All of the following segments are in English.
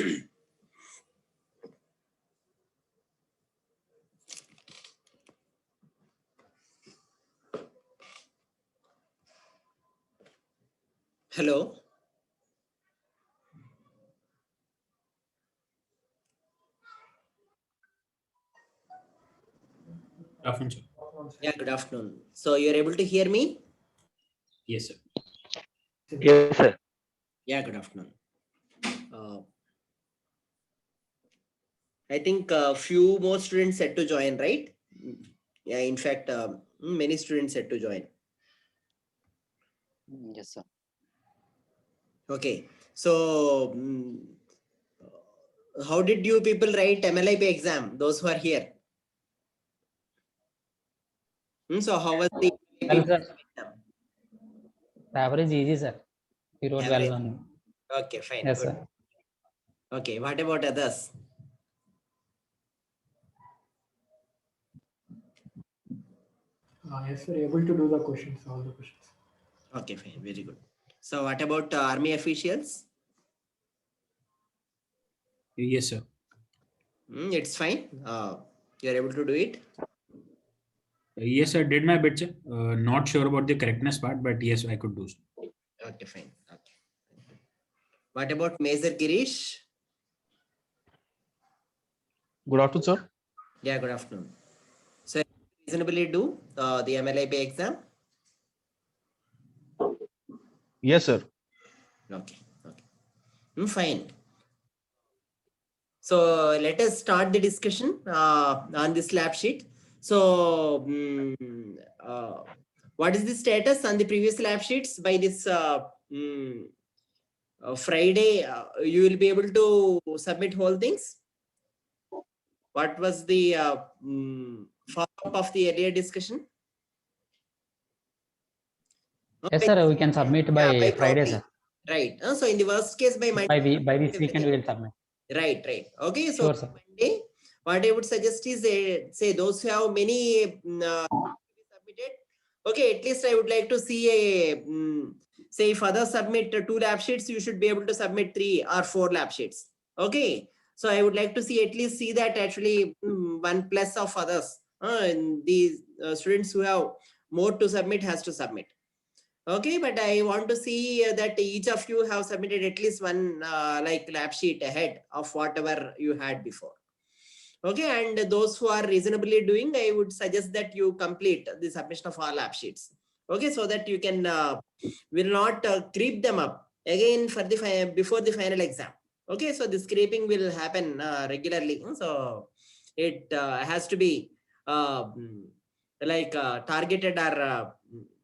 Hello. Afternoon, sir. Yeah, good afternoon. So you're able to hear me? Yes, sir. Yes, sir. Yeah, good afternoon. I think a few more students said to join, right? Yeah, in fact, many students said to join. Yes, sir. Okay. So how did you people write MLIP exam? Those who are here. So how was the Well, sir, exam? the average is easy, sir. We wrote well Average. only. Okay, fine. Yes, Good. sir. Okay, what about others? Yes, sir. Able to do the questions, all the questions. Okay, fine. Very good. So what about army officials? Yes, sir. It's fine. You're able to do it. Yes, I did my bit, sir. Not sure about the correctness part, but yes, I could do so. Okay, fine. Okay. What about Major Girish? Good afternoon, sir. Yeah, good afternoon. So reasonably do the MLIB exam? Yes, sir. Okay. Okay. Fine. So let us start the discussion on this lab sheet. So what is the status on the previous lab sheets? By this Friday, you will be able to submit whole things. What was the follow-up of the earlier discussion? Yes, sir. We can submit by Friday, Friday. sir. Right. So in the worst case, by Monday. By this weekend, we will submit. Right. Right. Okay. So Sure, sir. Monday, what I would suggest is say those who have many submitted. Okay. At least I would like to see a say if others submit 2 lab sheets, you should be able to submit 3 or 4 lab sheets. Okay. So I would like to see at least see that actually 1 plus of others. And these students who have more to submit has to submit. Okay, but I want to see that each of you have submitted at least one like lab sheet ahead of whatever you had before. Okay, and those who are reasonably doing, I would suggest that you complete the submission of all lab sheets. Okay, so that you can will not creep them up again for the before the final exam. Okay, so the scraping will happen regularly. So it has to be like targeted or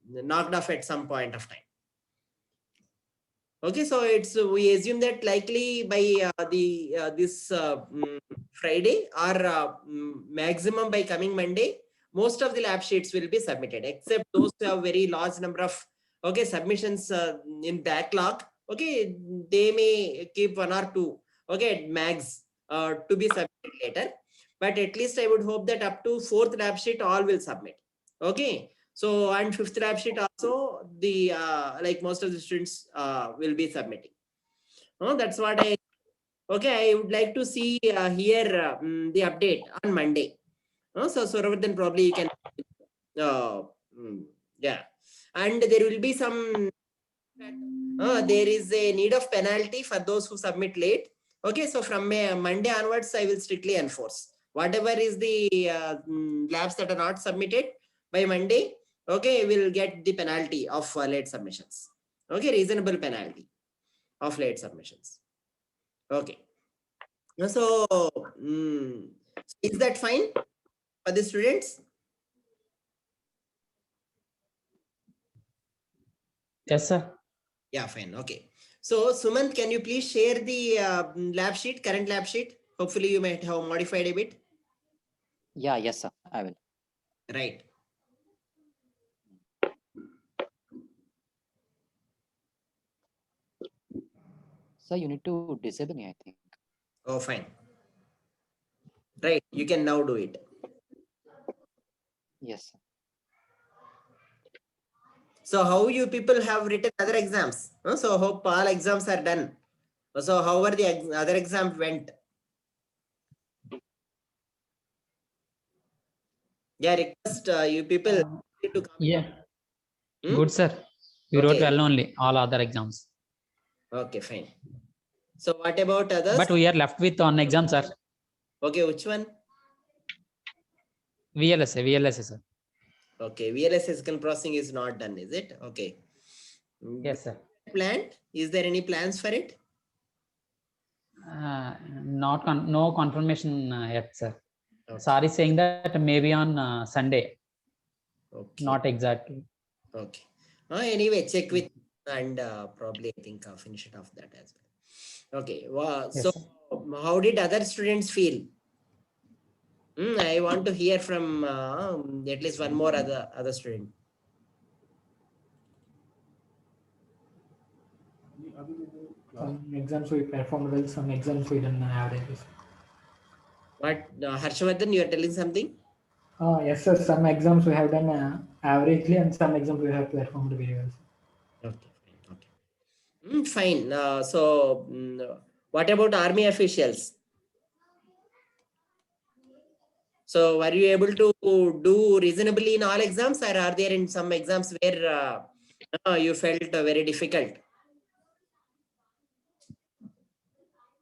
knocked off at some point of time. Okay, so it's we assume that likely by this Friday or maximum by coming Monday, most of the lab sheets will be submitted, except those who have very large number of submissions in backlog. Okay, they may keep 1 or 2 at max to be submitted later. But at least I would hope that up to 4th lab sheet all will submit. Okay. So and 5th lab sheet also the like most of the students will be submitting. That's what I would like to see here the update on Monday. So Suravardhan probably you can yeah, and there will be some there is a need of penalty for those who submit late. Okay, so from Monday onwards I will strictly enforce whatever is the labs that are not submitted by Monday. Okay, we'll get the penalty of late submissions. Okay, reasonable penalty of late submissions. Okay, so is that fine for the students? Yes, sir. Yeah, fine. Okay. So Sumant, can you please share the lab sheet, current lab sheet? Hopefully you might have modified a bit. Yeah, yes, sir. I will. Right. So you need to disable me, I think. Oh, fine. Right. You can now do it. Yes, sir. So how you people have written other exams? So hope all exams are done. So however the other exam went. Yeah, request you people to come. Yeah, Hmm? good, sir. We wrote Okay. well only, all other exams. Okay, fine. So what about others? But we are left with one exam, sir. Okay, which one? VLSA, sir. Okay, VLSI signal processing is not done, is it? Okay. Yes, sir. Planned? Is there any plans for it? No confirmation yet, sir. Okay. Sorry, saying that maybe on Sunday, Okay. not exactly. Okay. Anyway, check with and probably I think I'll finish it off that as well. Okay. Wow. Yes, So sir. how did other students feel? I want to hear from at least one more other student. Some exams we performed well, some exams we done averages. What Harshavardhan, you are telling something? Yes, sir. Some exams we have done averagely, and some exams we have performed very well. Okay, fine. Okay. Fine. What about army officials? So were you able to do reasonably in all exams, or are there in some exams where you felt very difficult?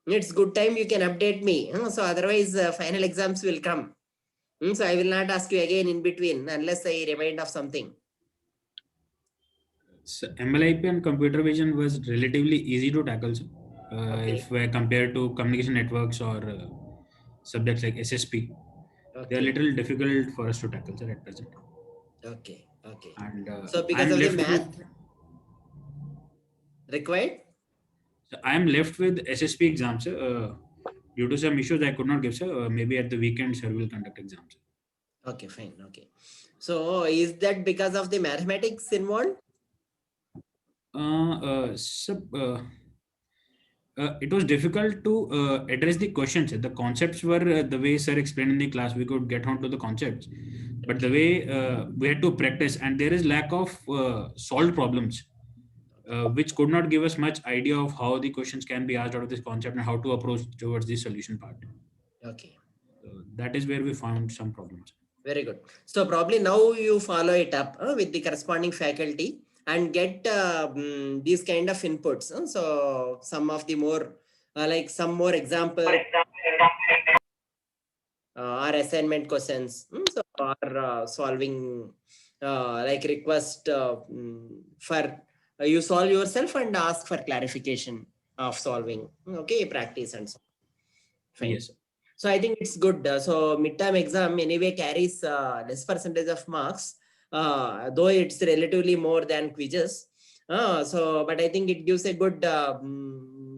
It's good time you can update me. So otherwise final exams will come. So I will not ask you again in between unless I remind of something. So MLIP and computer vision was relatively easy to tackle, sir. Okay. If we're compared to communication networks or subjects like SSP, they are Okay. little difficult for us to tackle, sir, at present. Okay. Okay. And So because of the math required? I am left with SSP exams, sir. Due to some issues I could not give, sir. Maybe at the weekend, sir, will conduct exams. Okay, fine. Okay. So is that because of the mathematics involved? It was difficult to address the questions. The concepts were the way sir explained in the class, we could get onto the concepts, but the way we had to practice, and there is lack of solved problems, which could not give us much idea of how the questions can be asked out of this concept and how to approach towards the solution part. Okay. That is where we found some problems. Very good. So probably now you follow it up with the corresponding faculty and get these kind of inputs. So some of the more like some more example or assignment questions. So or solving like request for you solve yourself and ask for clarification of solving. Okay, practice and so on. Fine. Yes, sir. So I think it's good. So midterm exam anyway carries less percentage of marks, though it's relatively more than quizzes. But I think it gives a good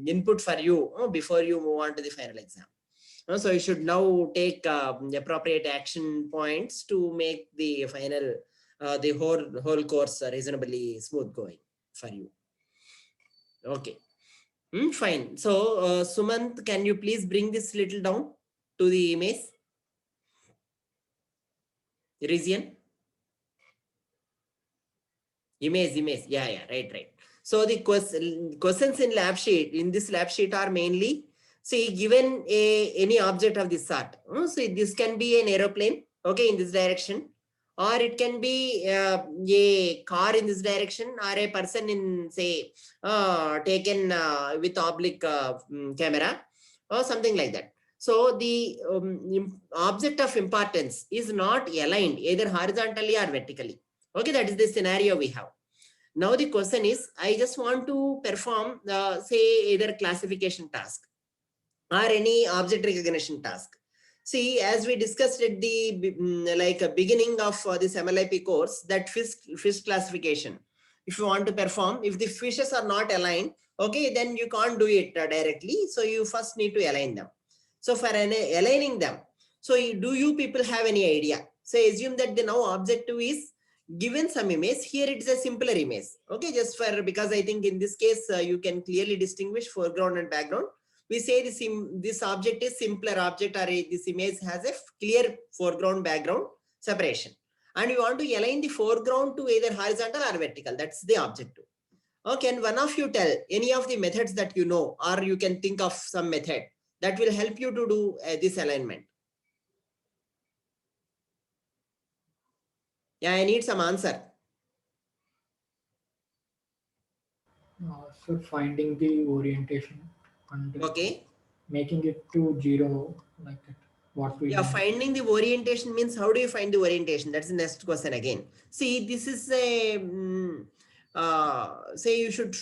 input for you before you move on to the final exam. So you should now take appropriate action points to make the final, the whole course reasonably smooth going for you. Okay. Fine. So Sumant, can you please bring this little down to the image region? Image. Yeah, right. So the questions in lab sheet, in this lab sheet are mainly, see, given any object of this sort. So this can be an aeroplane, okay, in this direction, or it can be a car in this direction, or a person in, say, taken with oblique camera or something like that. So the object of importance is not aligned either horizontally or vertically. Okay, that is the scenario we have. Now the question is, I just want to perform, say, either classification task or any object recognition task. See, as we discussed at the beginning of this MLIP course, that fish classification, if you want to perform, if the fishes are not aligned, okay, then you can't do it directly. So you first need to align them. So for aligning them, so do you people have any idea? So assume that the now objective is given some image. Here it is a simpler image. Okay, just for, because I think in this case you can clearly distinguish foreground and background. We say this object is simpler object, or this image has a clear foreground background separation, and we want to align the foreground to either horizontal or vertical. That's the objective. Can one of you tell any of the methods that you know, or you can think of some method that will help you to do this alignment? Yeah, I need some answer. So finding the orientation and Okay. making it to 0 like that. What we Yeah, do. finding the orientation means how do you find the orientation? That's the next question again. See, this is a say you should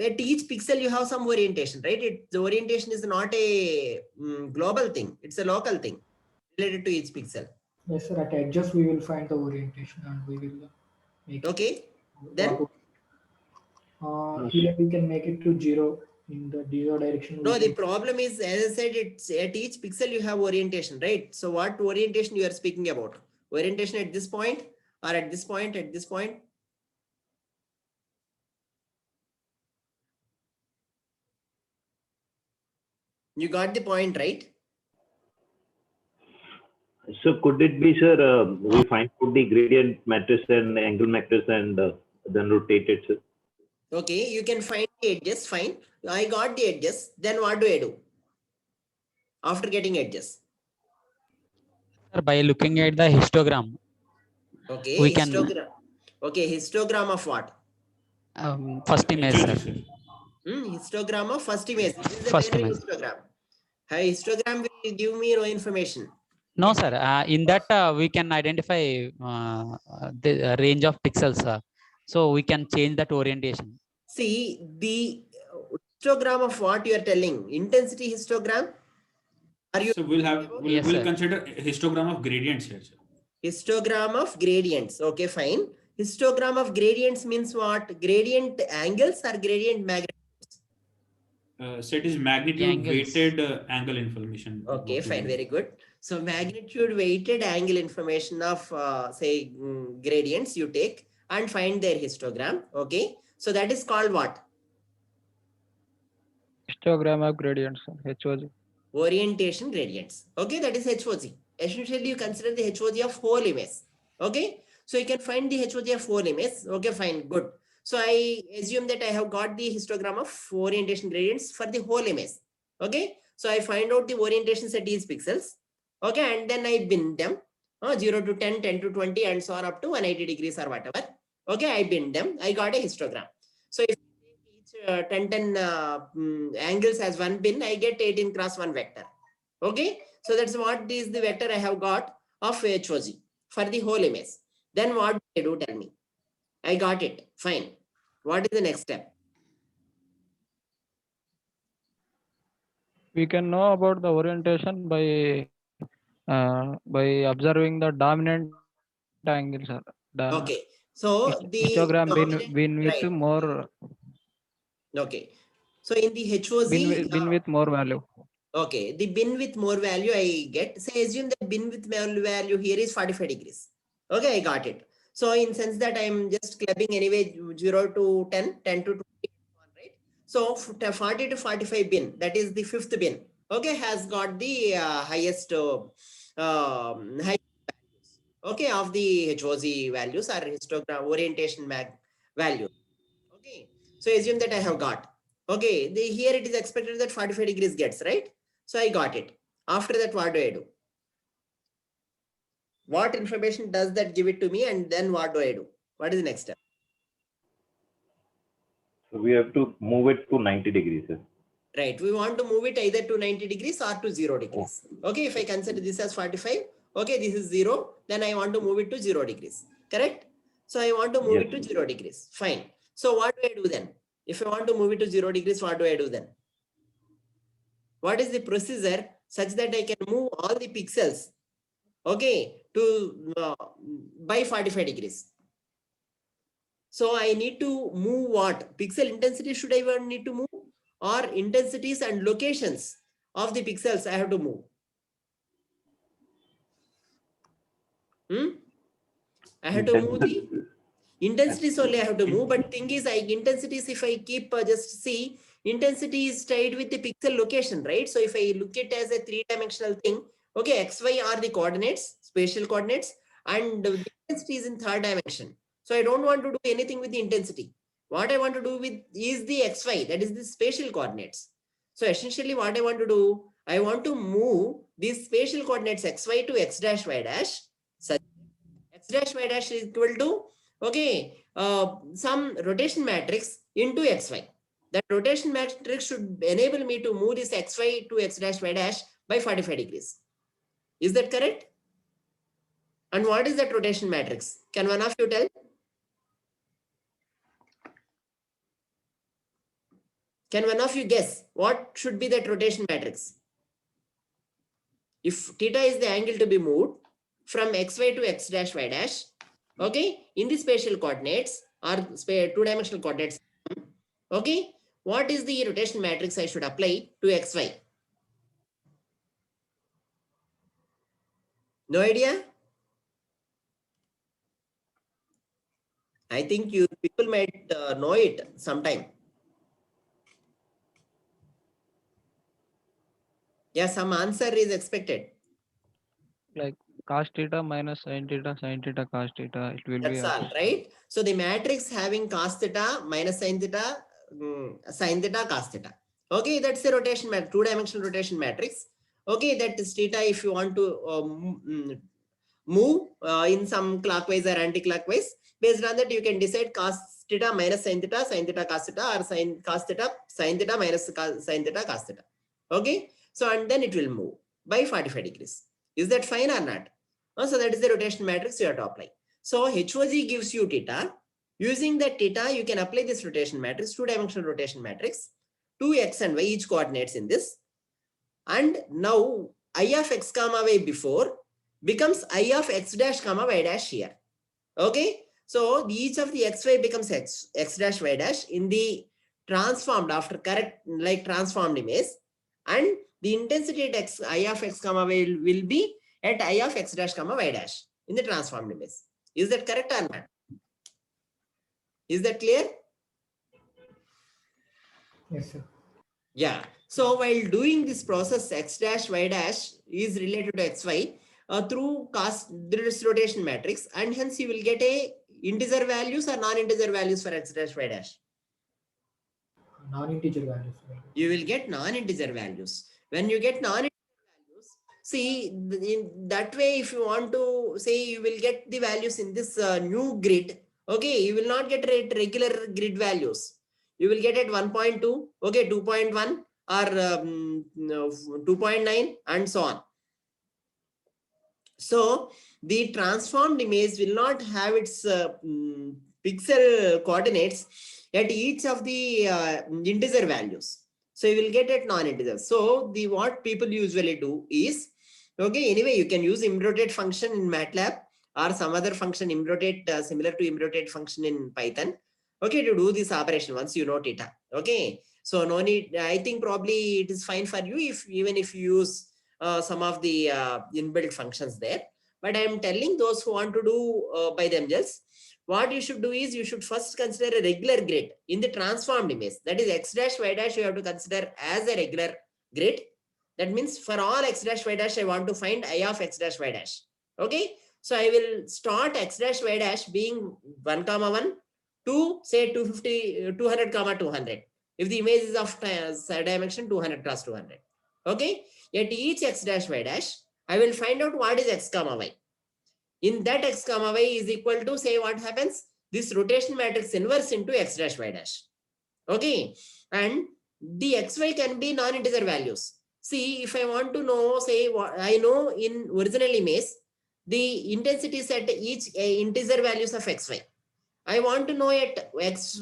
at each pixel you have some orientation, right? The orientation is not a global thing; it's a local thing related to each pixel. Yes, sir. At edges we will find the orientation and we will make Okay, then here we can make it to 0 in the 0 direction. no, we the can- problem is, as I said, it's at each pixel you have orientation, right? So what orientation you are speaking about? Orientation at this point or at this point, at this point? You got the point, right? So could it be, sir, we find out the gradient matrix and angle matrix and then rotate it, sir? Okay, you can find the edges, fine. I got the edges. Then what do I do? After getting edges. Sir, by looking at the histogram, Okay, we can histogram. Okay, histogram of what? first image, sir. Histogram of first image. This is a First binary image. histogram. A histogram will give me no information. No, sir. In that we can identify the range of pixels, sir. So we can change that orientation. See, the histogram of what you are telling, intensity histogram. Are you So we'll Yes, sir. consider histogram of gradients here, sir. histogram of gradients? Okay, fine. Histogram of gradients means what? Gradient angles or gradient magnitude? So it is magnitude angles. weighted angle information. Okay, what we fine, do. very good. So magnitude weighted angle information of say gradients you take and find their histogram. Okay, so that is called what? Histogram of gradients, HOG. Orientation gradients. Okay, that is HOG. Essentially, you consider the HOG of whole image. Okay, so you can find the HOG of whole image. Okay, fine, good. So I assume that I have got the histogram of orientation gradients for the whole image. Okay, so I find out the orientations at each pixels. Okay, and then I bin them 0 to 10, 10 to 20, and so on up to 180 degrees or whatever. Okay, I bin them. I got a histogram. So if each 10 angles as one bin, I get 18 cross 1 vector. Okay, so that's what is the vector I have got of HOG for the whole image. Then what do I do? Tell me. I got it. Fine. What is the next step? We can know about the orientation by observing the dominant angle, sir. Okay, so the Histogram dominant- bin with right. more Okay, so in the HOG, bin with more value. okay, the bin with more value I get. Say assume that bin with more value here is 45 degrees. Okay, I got it. So in sense that I'm just clubbing anyway 0 to 10, 10 to 20, right? So 40 to 45 bin, that is the fifth bin. Okay, has got the highest high values. Okay, of the HOG values or histogram orientation value. Okay, so assume that I have got. Okay, here it is expected that 45 degrees gets, right? So I got it. After that, what do I do? What information does that give it to me? And then what do I do? What is the next step? So we have to move it to 90 degrees, sir. Right. We want to move it either to 90 degrees or to 0 degrees. Okay, if I consider this as 45, okay, this is 0, then I want to move it to 0 degrees. Correct? So I want to move it to 0 degrees. Fine. So what do I do then? If I want to move it to 0 degrees, what do I do then? What is the procedure such that I can move all the pixels, okay, to by 45 degrees? So I need to move what? Pixel intensity should I even need to move? Or intensities and locations of the pixels I have to move? I have to move the intensities only I have to move, but thing is intensities, if I keep just see, intensity is tied with the pixel location, right? So if I look at it as a 3-dimensional thing, okay, XY are the coordinates, spatial coordinates, and the intensity is in 3rd dimension. So I don't want to do anything with the intensity. what I want to do with is the xy, that is the spatial coordinates. So essentially what I want to do, I want to move these spatial coordinates xy to x dash y dash, such x dash y dash is equal to, okay, some rotation matrix into xy. That rotation matrix should enable me to move this xy to x dash y dash by 45 degrees. Is that correct? And what is that rotation matrix? Can one of you tell? Can one of you guess what should be that rotation matrix? If theta is the angle to be moved from xy to x dash y dash, okay, in the spatial coordinates or two-dimensional coordinates, okay, what is the rotation matrix I should apply to xy? No idea? I think you people might know it sometime. Yeah, some answer is expected. Like cos theta minus sin theta cos theta, it will be That's all, right? So the matrix having cos theta minus sin theta, sin theta, cos theta. Okay, that's the rotation matrix, two-dimensional rotation matrix. Okay, that is theta if you want to move in some clockwise or anti-clockwise. Based on that, you can decide cos theta minus sin theta cos theta, or sin cos theta sin theta minus sin theta cos theta. Okay, so and then it will move by 45 degrees. Is that fine or not? So that is the rotation matrix you have to apply. So HOG gives you theta. Using that theta, you can apply this rotation matrix, two-dimensional rotation matrix, to x and y, each coordinates in this. And now I of x comma y before becomes I of x dash comma y dash here. Okay. So each of the xy becomes x dash y dash in the transformed after correct like transformed image, and the intensity at x I of x comma y will be at I of x dash comma y dash in the transformed image. Is that correct or not? Is that clear? Yes, sir. Yeah. So while doing this process, x dash y dash is related to xy through this rotation matrix, and hence you will get a integer values or non-integer values for x dash y dash. Non-integer values. Right? You will get non-integer values. When you get non-integer values, see in that way, if you want to say you will get the values in this new grid, okay, you will not get regular grid values. You will get at 1.2, okay, 2.1 or 2.9 and so on. So the transformed image will not have its pixel coordinates at each of the integer values. So you will get at non-integer. So the what people usually do is, okay, anyway, you can use imrotate function in MATLAB or some other function imrotate similar to imrotate function in Python. Okay, to do this operation once you know theta. Okay, so no need. I think probably it is fine for you if even if you use some of the inbuilt functions there. But I am telling those who want to do by themselves, what you should do is you should first consider a regular grid in the transformed image. That is x dash y dash you have to consider as a regular grid. That means for all x dash y dash, I want to find I of x dash y dash. Okay, so I will start x dash y dash being 1 comma 1 to say 200 comma 200. If the image is of dimension 200 cross 200. Okay, at each x dash y dash, I will find out what is x comma y. In that x comma y is equal to, say, what happens? This rotation matrix inverse into x dash y dash. Okay, and the xy can be non-integer values. See, if I want to know, say, what I know in original image, the intensity set each integer values of xy. I want to know at x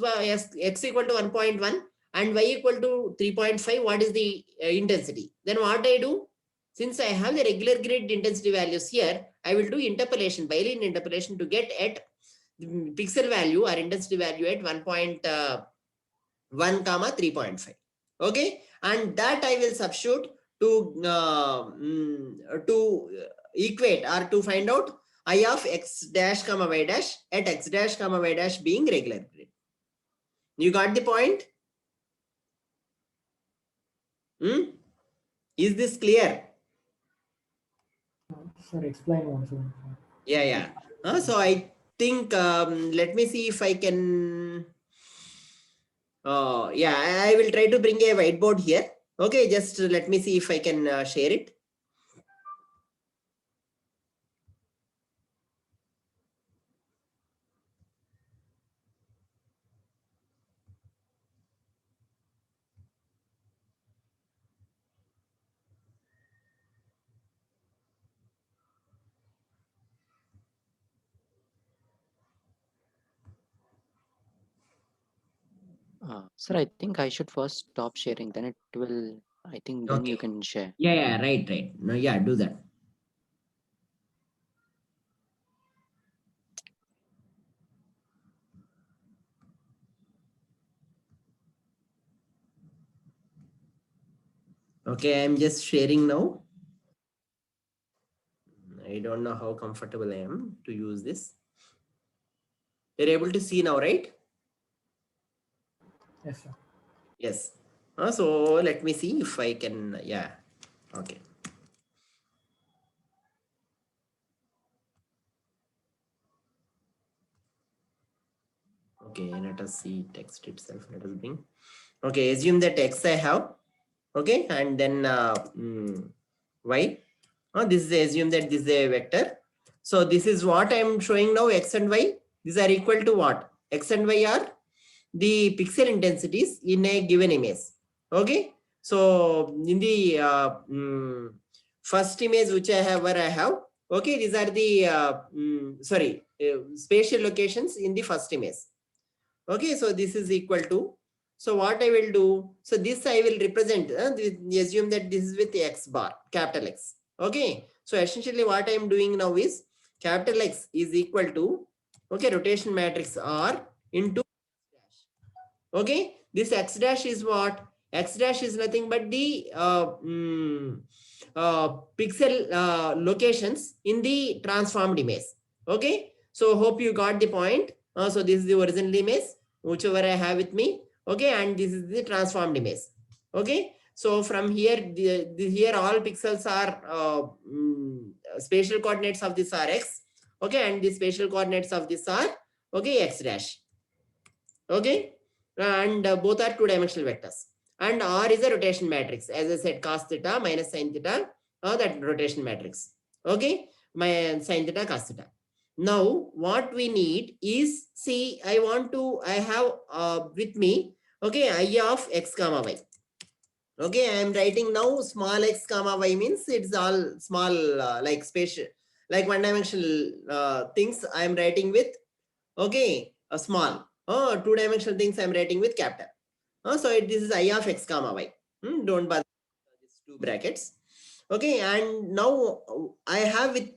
equal to 1.1 and y equal to 3.5, what is the intensity? Then what I do? Since I have the regular grid intensity values here, I will do interpolation, Bayesian interpolation to get at the pixel value or intensity value at 1.1 comma 3.5. Okay, and that I will substitute to equate or to find out I of x dash comma y dash at x dash comma y dash being regular grid. You got the point? Is this clear? Sir, explain once. Yeah. So I think let me see if I can Yeah, I will try to bring a whiteboard here. Okay, just let me see if I can share it. Sir, I think I should first stop sharing. Then it will. I think then you Okay. can share. Yeah, right. No, yeah, do that. Okay, I'm just sharing now. I don't know how comfortable I am to use this. You're able to see now, right? Yes, sir. Yes. So let me see if I can, yeah. Okay. Okay, let us see text itself. Let us bring. Okay, assume that X I have. Okay, and then Y. This is assume that this is a vector. So this is what I am showing now, X and Y. These are equal to what? X and Y are the pixel intensities in a given image. Okay, so in the first image which I have, where I have, okay, these are the spatial locations in the first image. Okay, so this is equal to, so what I will do, so this I will represent, assume that this is with X bar, capital X. Okay, so essentially what I am doing now is capital X is equal to, okay, rotation matrix R into dash. Okay, this X dash is what? X dash is nothing but the pixel locations in the transformed image. Okay, so hope you got the point. So this is the original image, whichever I have with me. Okay, and this is the transformed image. Okay, so from here, here all pixels are spatial coordinates of this are X. Okay, and the spatial coordinates of this are, okay, X dash. Okay, and both are two-dimensional vectors. And R is a rotation matrix. As I said, cos theta minus sin theta, that rotation matrix. Okay, my sin theta, cos theta. Now, what we need is, see, I have with me, okay, I of X comma Y. Okay, I am writing now small x comma y means it's all small like spatial, like one-dimensional things I am writing with, okay, a small. Two-dimensional things I'm writing with capital. So this is I of X comma Y. Don't bother these two brackets. Okay, and now I have with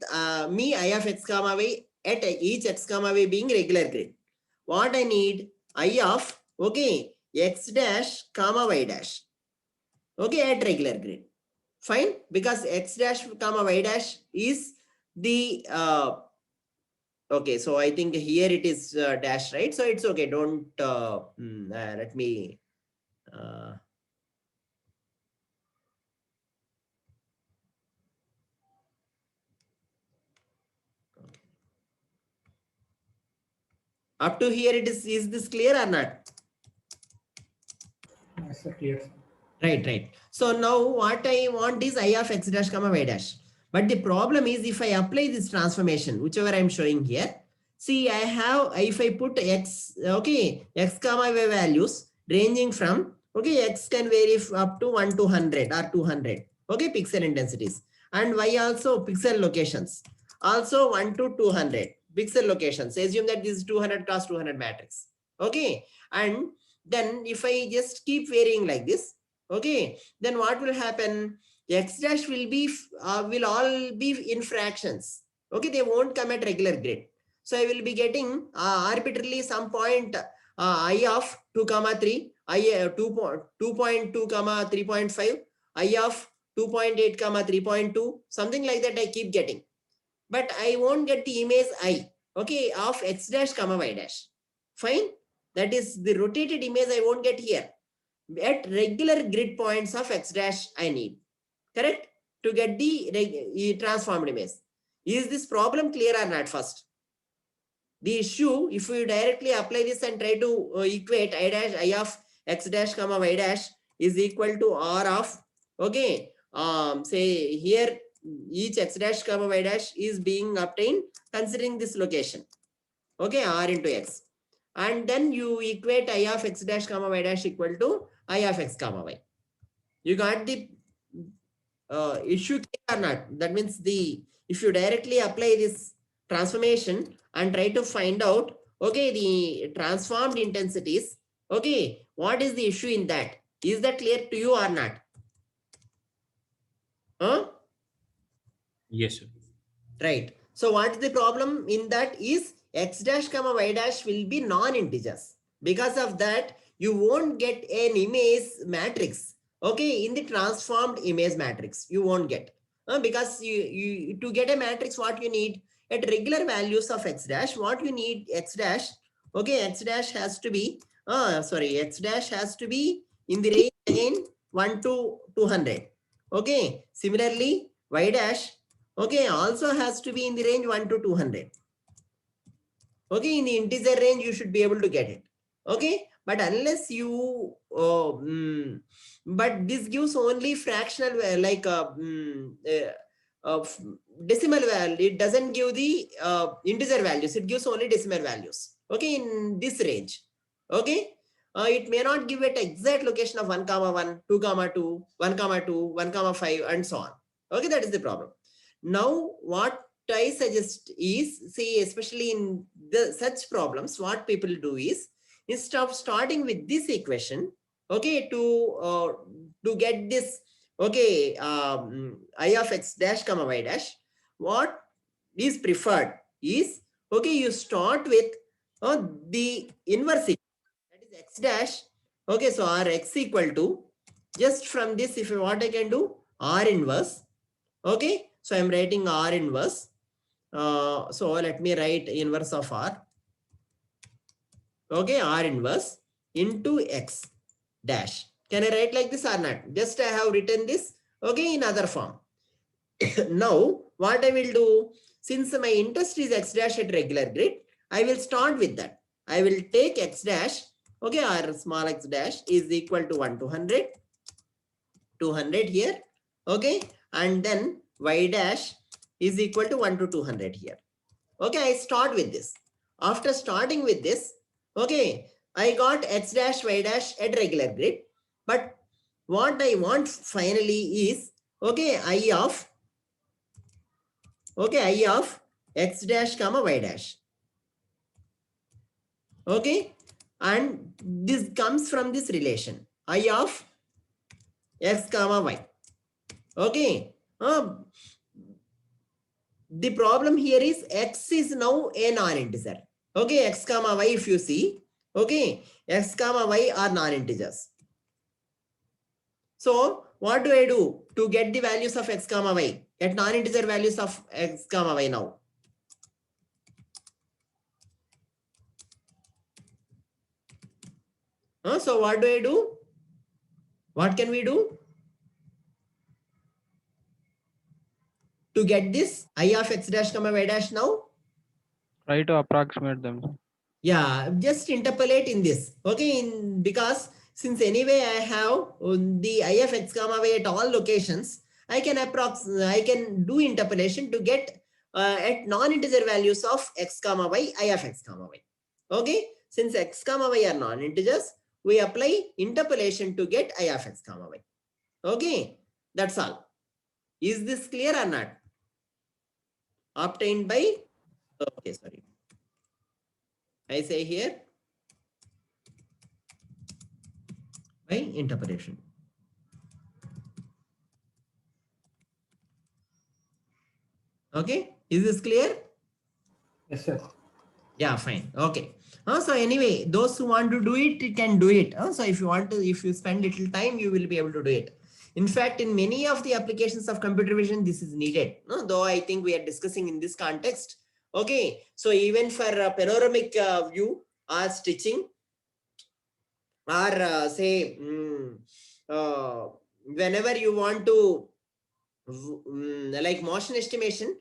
me I of X comma Y at each X comma Y being regular grid. What I need, I of, okay, X dash comma Y dash. Okay, at regular grid. Fine, because X dash comma Y dash is the okay, so I think here it is dash, right? So it's okay. Don't let me. Okay. Up to here, it is this clear or not? Yes, sir. Clear, sir. Right. So now what I want is I of X dash comma Y dash. But the problem is if I apply this transformation, whichever I'm showing here, see, I have, if I put X, okay, X comma Y values ranging from, okay, X can vary up to 1 to 100 or 200, okay, pixel intensities. And Y also pixel locations, also 1 to 200 pixel locations. Assume that this is 200 cross 200 matrix. Okay, and then if I just keep varying like this, okay, then what will happen? X dash will be will all be in fractions. Okay, they won't come at regular grid. So I will be getting arbitrarily some point I of 2 comma 3, I 2.2 comma 3.5, I of 2.8 comma 3.2, something like that I keep getting. But I won't get the image I, okay, of X dash comma Y dash. Fine, that is the rotated image I won't get here. At regular grid points of X dash I need, correct, to get the transformed image. Is this problem clear or not first? The issue, if we directly apply this and try to equate I dash I of x dash comma y dash is equal to r of, okay, say here each x dash comma y dash is being obtained considering this location, okay, r into x, and then you equate I of x dash comma y dash equal to I of x comma y. You got the issue clear or not? That means if you directly apply this transformation and try to find out, okay, the transformed intensities, okay, what is the issue in that? Is that clear to you or not? Huh? Yes, sir. Right. So what is the problem in that is x dash comma y dash will be non-integers. Because of that, you won't get an image matrix. Okay, in the transformed image matrix, you won't get. Because you to get a matrix, what you need at regular values of x dash, what you need x dash, okay, x dash has to be, x dash has to be in the range again 1 to 200. Okay, similarly, y dash, okay, also has to be in the range 1 to 200. Okay, in the integer range, you should be able to get it. Okay, but unless you, but this gives only fractional, like decimal value. It doesn't give the integer values. It gives only decimal values. Okay, in this range. Okay, it may not give it exact location of 1 comma 1, 2 comma 2, 1 comma 2, 1 comma 5, and so on. Okay, that is the problem. Now, what I suggest is, see, especially in such problems, what people do is, instead of starting with this equation, okay, to get this, okay, I of x dash comma y dash, what is preferred is, okay, you start with the inverse equation, that is x dash, okay, so r x equal to, just from this, if what I can do, r inverse, okay, so I'm writing r inverse. So let me write inverse of r. Okay, r inverse into x dash. Can I write like this or not? Just I have written this, okay, in other form. Now, what I will do, since my interest is x dash at regular grid, I will start with that. I will take x dash, okay, or small x dash is equal to 1 to 100, 200 here, okay, and then y dash is equal to 1 to 200 here. Okay, I start with this. After starting with this, okay, I got x dash y dash at regular grid. But what I want finally is, okay, I of x dash comma y dash. Okay, and this comes from this relation, I of x comma y. Okay, the problem here is x is now a non-integer. Okay, x comma y, if you see, okay, x comma y are non-integers. So what do I do to get the values of x comma y? Get non-integer values of x comma y now. So what do I do? What can we do to get this I of x dash comma y dash now? Try to approximate them. Yeah, just interpolate in this. Okay, because since anyway I have the I of x comma y at all locations, I can do interpolation to get at non-integer values of x comma y, I of x comma y. Okay, since x comma y are non-integers, we apply interpolation to get I of x comma y. Okay, that's all. Is this clear or not? Obtained by, okay, sorry. I say here by interpolation. Okay, is this clear? Yes, sir. Yeah, fine. Okay. So anyway, those who want to do it, you can do it. So if you spend little time, you will be able to do it. In fact, in many of the applications of computer vision, this is needed. Though I think we are discussing in this context. Okay. So even for a panoramic view or stitching, or say whenever you want to like motion estimation,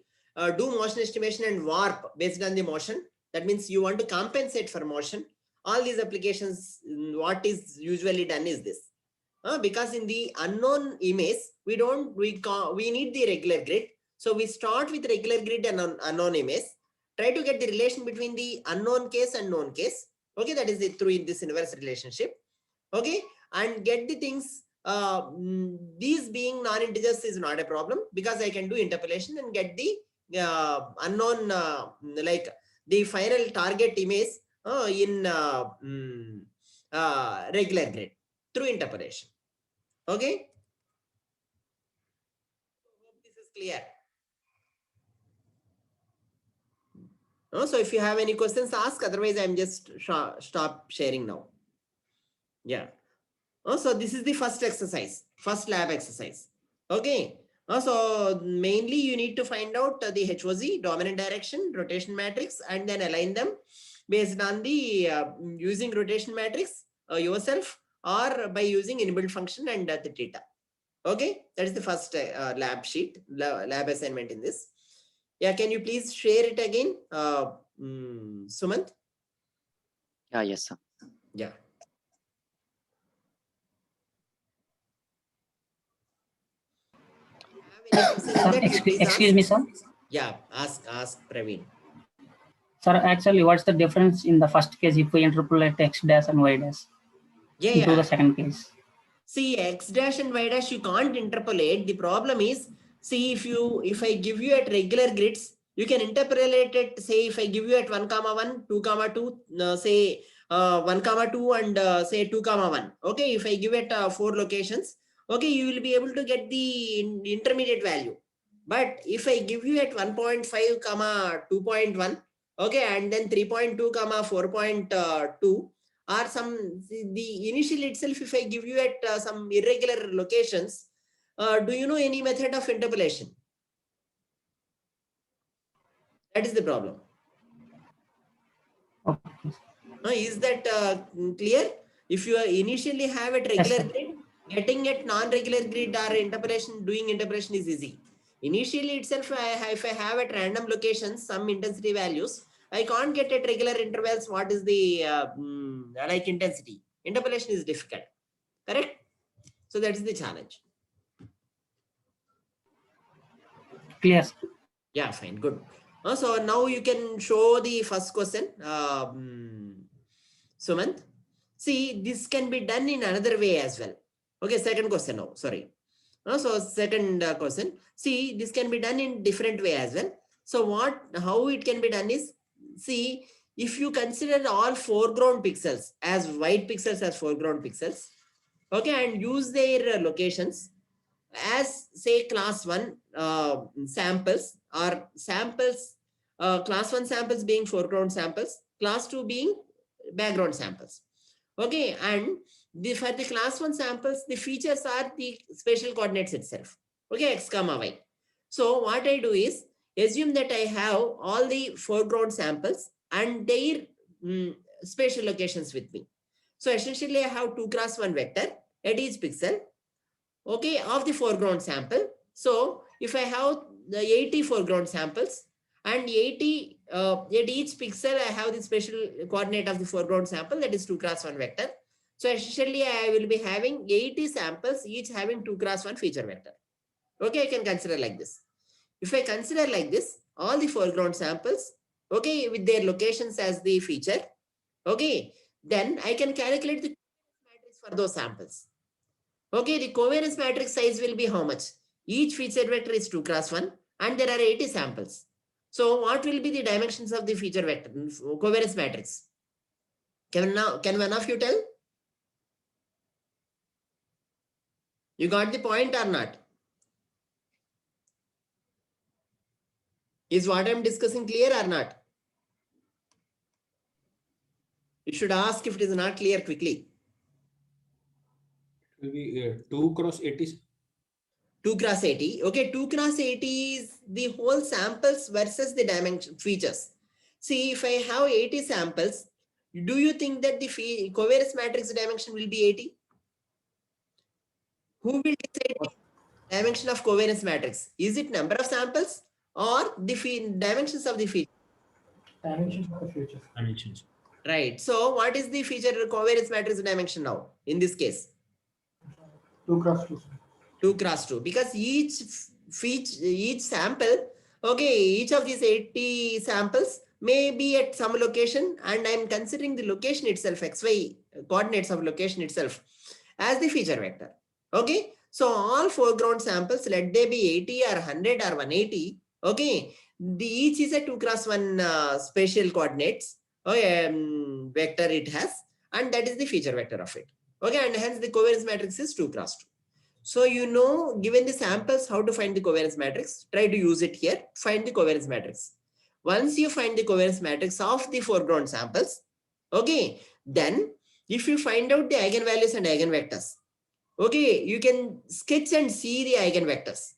do motion estimation and warp based on the motion. That means you want to compensate for motion, all these applications, what is usually done is this. Because in the unknown image, we need the regular grid. So we start with regular grid and unknown image. Try to get the relation between the unknown case and known case. Okay, that is it through this inverse relationship. Okay, and get the things. These being non-integers is not a problem because I can do interpolation and get the unknown, like the final target image in regular grid through interpolation. Okay, hope this is clear. So if you have any questions, ask. Otherwise, I'm just stop sharing now. Yeah. So this is the first exercise, first lab exercise. Okay. So mainly you need to find out the HOZ, dominant direction, rotation matrix, and then align them based on the using rotation matrix yourself or by using inbuilt function and the theta. Okay. That is the first lab sheet, lab assignment in this. Yeah, can you please share it again, Sumant? Yes, sir. Yeah. Excuse me, sir. Yeah, ask Praveen. Sir, actually, what's the difference in the first case if we interpolate x dash and y dash into the second case? See, x dash and y dash you can't interpolate. The problem is, see, if I give you at regular grids, you can interpolate it. Say if I give you at 1, 1, 2, 2, say 1, 2 and say 2, 1. Okay, if I give it 4 locations, okay, you will be able to get the intermediate value. But if I give you at 1.5, 2.1, okay, and then 3.2, 4.2, or some the initial itself, if I give you at some irregular locations, do you know any method of interpolation? That is the problem. Okay. Is that clear? If you initially have a regular grid, getting at non-regular grid or interpolation, doing interpolation is easy. Initially itself, if I have at random locations some intensity values, I can't get at regular intervals what is the like intensity. Interpolation is difficult, correct? So that is the challenge. Clear. Yeah, fine, good. So now you can show the first question, Sumant. See, this can be done in another way as well. Okay, second question now, sorry. So second question, see, this can be done in different way as well. So how it can be done is, see, if you consider all foreground pixels as white pixels as foreground pixels, okay, and use their locations as say class 1 samples or samples, class 1 samples being foreground samples, class 2 being background samples. Okay, and for the class 1 samples, the features are the spatial coordinates itself. Okay, x, y. So what I do is assume that I have all the foreground samples and their spatial locations with me. So essentially I have 2 x 1 vector at each pixel, okay, of the foreground sample. So if I have the 80 foreground samples and 80 at each pixel, I have the spatial coordinate of the foreground sample, that is 2 x 1 vector. So essentially I will be having 80 samples, each having 2 x 1 feature vector. Okay, I can consider like this. If I consider like this, all the foreground samples, okay, with their locations as the feature, okay, then I can calculate the matrix for those samples. Okay, the covariance matrix size will be how much? Each feature vector is 2 x 1 and there are 80 samples. So what will be the dimensions of the feature vector covariance matrix? Can one of you tell? You got the point or not? Is what I'm discussing clear or not? You should ask if it is not clear quickly. It will be 2 x 80. 2 x 80. Okay, 2 x 80 is the whole samples versus the dimension features. See, if I have 80 samples, do you think that the covariance matrix dimension will be 80? Who will decide the dimension of covariance matrix? Is it number of samples or the dimensions of the feature? Dimensions of the features. Dimensions. Right. So what is the feature covariance matrix dimension now in this case? 2 cross 2. 2 cross 2, because each sample, okay, each of these 80 samples may be at some location, and I'm considering the location itself, xy coordinates of location itself, as the feature vector. Okay, so all foreground samples, let they be 80 or 100 or 180, okay, each is a 2 cross 1 spatial coordinates vector it has, and that is the feature vector of it. Okay, and hence the covariance matrix is 2 cross 2. So you know, given the samples, how to find the covariance matrix. Try to use it here. Find the covariance matrix. Once you find the covariance matrix of the foreground samples, okay, then if you find out the eigenvalues and eigenvectors, okay, you can sketch and see the eigenvectors.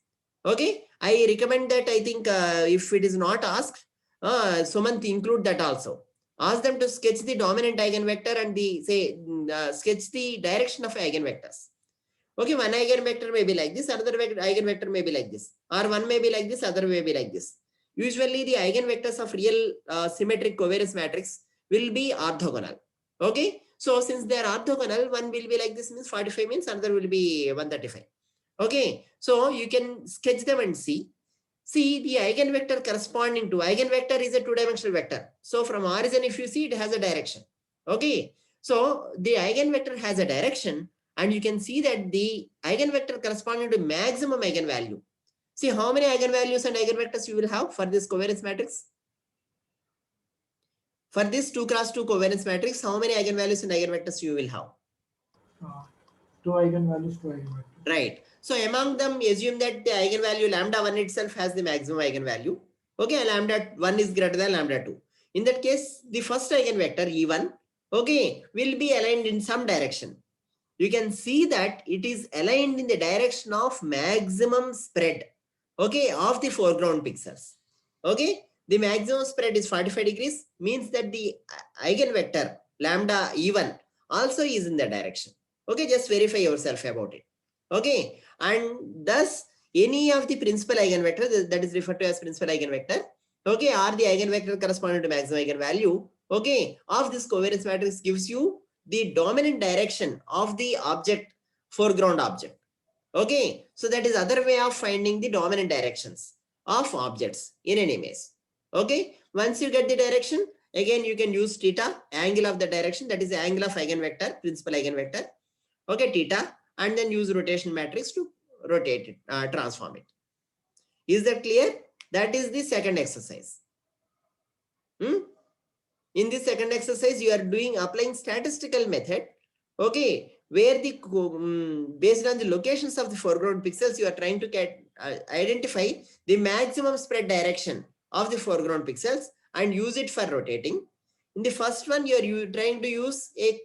Okay, I recommend that. I think if it is not asked, Sumant, include that also. Ask them to sketch the dominant eigenvector and the sketch the direction of eigenvectors. Okay, one eigenvector may be like this, another eigenvector may be like this, or one may be like this, other may be like this. Usually the eigenvectors of real symmetric covariance matrix will be orthogonal. Okay, so since they are orthogonal, one will be like this, means 45 means another will be 135. Okay, so you can sketch them and see. See the eigenvector corresponding to eigenvector is a two-dimensional vector. So from origin, if you see, it has a direction. Okay, so the eigenvector has a direction, and you can see that the eigenvector corresponding to maximum eigenvalue. See how many eigenvalues and eigenvectors you will have for this covariance matrix. For this 2 cross 2 covariance matrix, how many eigenvalues and eigenvectors you will have? 2 eigenvalues, 2 eigenvectors. Right. So among them, assume that the eigenvalue lambda 1 itself has the maximum eigenvalue. Okay, lambda 1 is greater than lambda 2. In that case, the first eigenvector E1, okay, will be aligned in some direction. You can see that it is aligned in the direction of maximum spread, okay, of the foreground pixels. Okay, the maximum spread is 45 degrees, means that the eigenvector lambda E1 also is in the direction. Okay, just verify yourself about it. Okay, and thus any of the principal eigenvector that is referred to as principal eigenvector, okay, or the eigenvector corresponding to maximum eigenvalue, okay, of this covariance matrix gives you the dominant direction of the object, foreground object. Okay, so that is other way of finding the dominant directions of objects in an image. Okay, once you get the direction, again you can use theta, angle of the direction, that is the angle of eigenvector, principal eigenvector. Okay, theta, and then use rotation matrix to rotate it, transform it. Is that clear? That is the second exercise. In this second exercise, you are applying statistical method, okay, where the based on the locations of the foreground pixels, you are trying to identify the maximum spread direction of the foreground pixels and use it for rotating. In the first one, you are trying to use a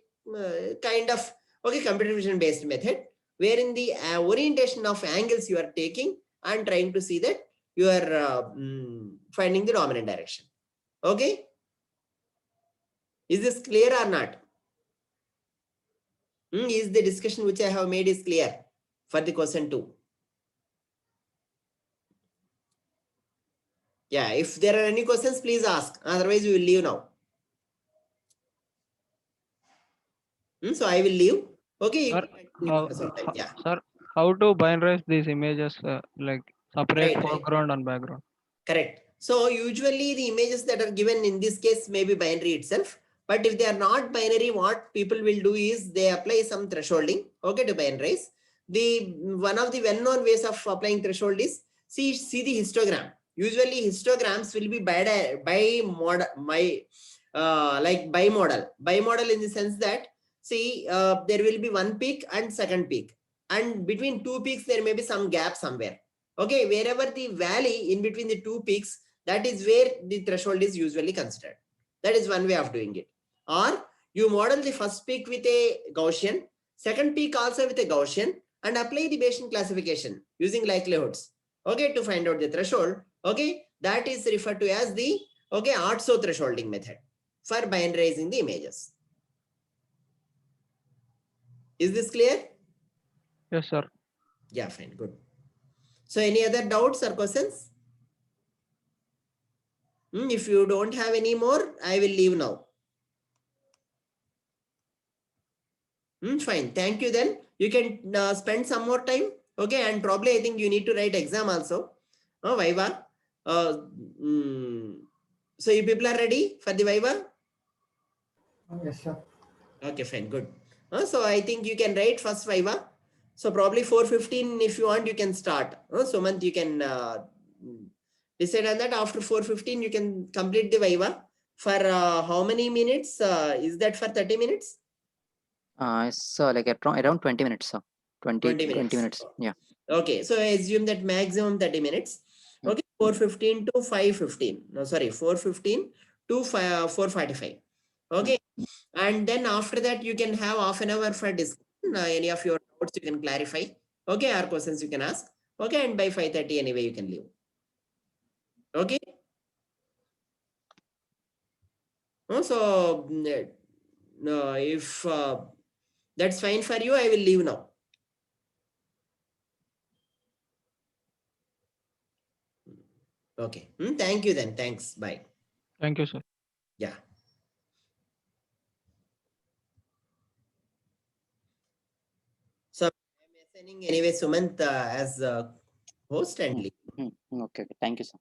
kind of computer vision based method, wherein the orientation of angles you are taking and trying to see that you are finding the dominant direction. Okay. Is this clear or not? Is the discussion which I have made is clear for the question 2? Yeah, if there are any questions, please ask. Otherwise, we will leave now. So I will leave. Okay. Sir, how to binarize these images, like separate foreground and background? Correct. So usually the images that are given in this case may be binary itself. But if they are not binary, what people will do is they apply some thresholding, okay, to binarize. One of the well-known ways of applying threshold is see the histogram. Usually histograms will be bimodal. Bimodal in the sense that see there will be one peak and second peak, and between two peaks there may be some gap somewhere. Okay, wherever the valley in between the two peaks, that is where the threshold is usually considered. That is one way of doing it. Or you model the first peak with a Gaussian, second peak also with a Gaussian, and apply the Bayesian classification using likelihoods, okay, to find out the threshold. Okay, that is referred to as the Artso thresholding method for binarizing the images. Is this clear? Yes, sir. Yeah, fine, good. So any other doubts or questions? If you don't have any more, I will leave now. Fine. Thank you then. You can spend some more time. Okay. And probably I think you need to write exam also. Viva. So you people are ready for the Viva? Yes, sir. Okay, fine. Good. So I think you can write first Viva. So probably 4:15 if you want, you can start. Sumant, you can decide on that. After 4:15, you can complete the Viva. For how many minutes? Is that for 30 minutes? So like around 20 minutes, sir. 20 minutes. minutes. Yeah. Okay, so I assume that maximum 30 minutes. Okay, 4:15 to 5:15. No, sorry, 4:15 to 4:45. Okay, and then after that you can have half an hour for discussion. Any of your doubts you can clarify. Okay, or questions you can ask. Okay, and by 5:30 anyway you can leave. Okay. So if that's fine for you, I will leave now. Okay. Thank you then. Thanks. Bye. Thank you, sir. Yeah. So I'm assigning anyway Sumant as host and lead. Okay. Thank you, sir.